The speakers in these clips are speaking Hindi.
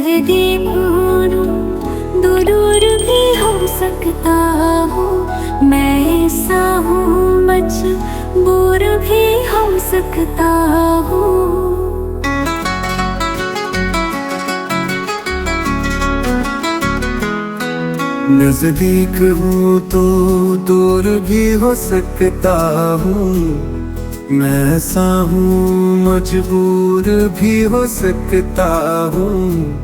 नजदीक हूँ दूर भी हो सकता हूँ, मैं ऐसा हूँ मजबूर भी हो सकता हूँ। नजदीक हूँ तो दूर भी हो सकता हूँ, मैं ऐसा हूँ मजबूर भी हो सकता हूँ।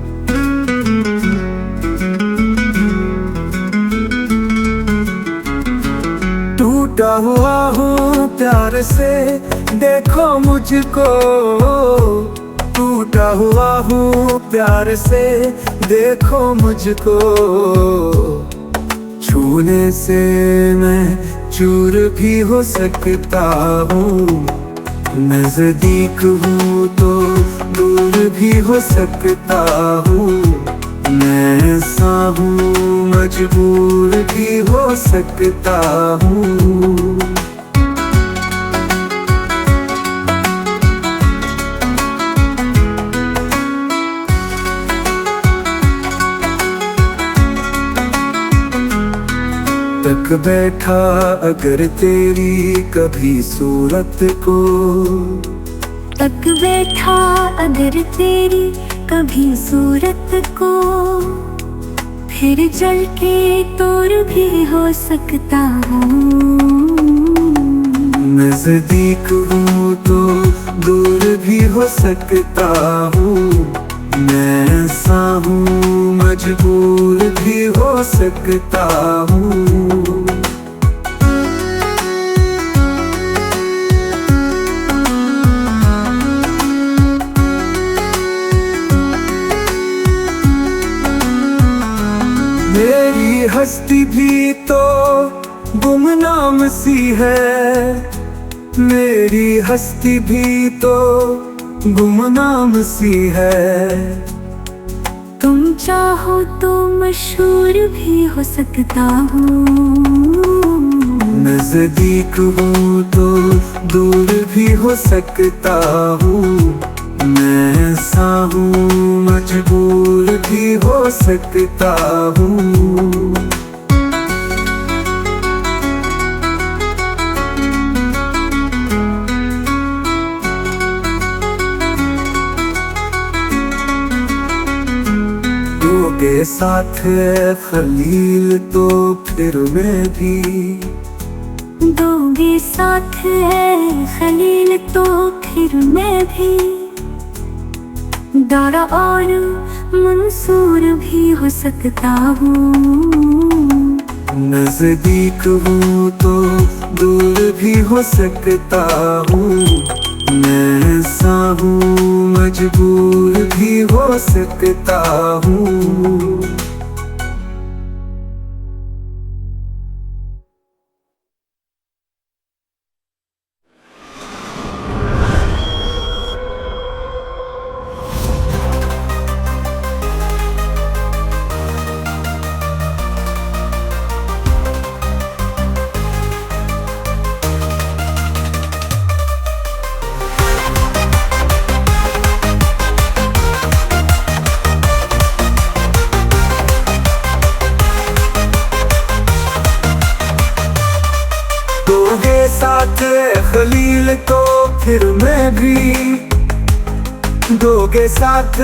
टूटा हुआ हूँ प्यार से देखो मुझको, टूटा हुआ हूँ प्यार से देखो मुझको। छूने से मैं चूर भी हो सकता हूँ, नजदीक हूँ तो दूर भी हो सकता हूँ, मैं ऐसा हूँ मजबूर भी हो सकता हूँ। तक बैठा अगर तेरी कभी सूरत को, तक बैठा अगर तेरी कभी सूरत को, फिर जल के तोड़ भी हो सकता हूँ। नजदीक हूँ तो दूर भी हो सकता हूँ, मैं ऐसा हूँ मजबूर भी हो सकता हूँ। मेरी हस्ती भी तो गुमनाम सी है, मेरी हस्ती भी तो गुमनाम सी है। तुम चाहो तो मशहूर भी हो सकता हूँ, नजदीक हूँ तो दूर भी हो सकता हूँ, मैं ऐसा हूँ मजबूर भी हो सकता हूँ। दोगे साथ है खलील तो फिर मैं भी, दोगे साथ है खलील तो फिर मैं भी, दारा और मंसूर भी हो सकता हूँ, नजदीक हूँ तो दूर भी हो सकता हूँ, मैं ऐसा हूँ मजबूर भी हो सकता हूँ। दोगे साथ खलील तो फिर मैं भी, दोगे साथ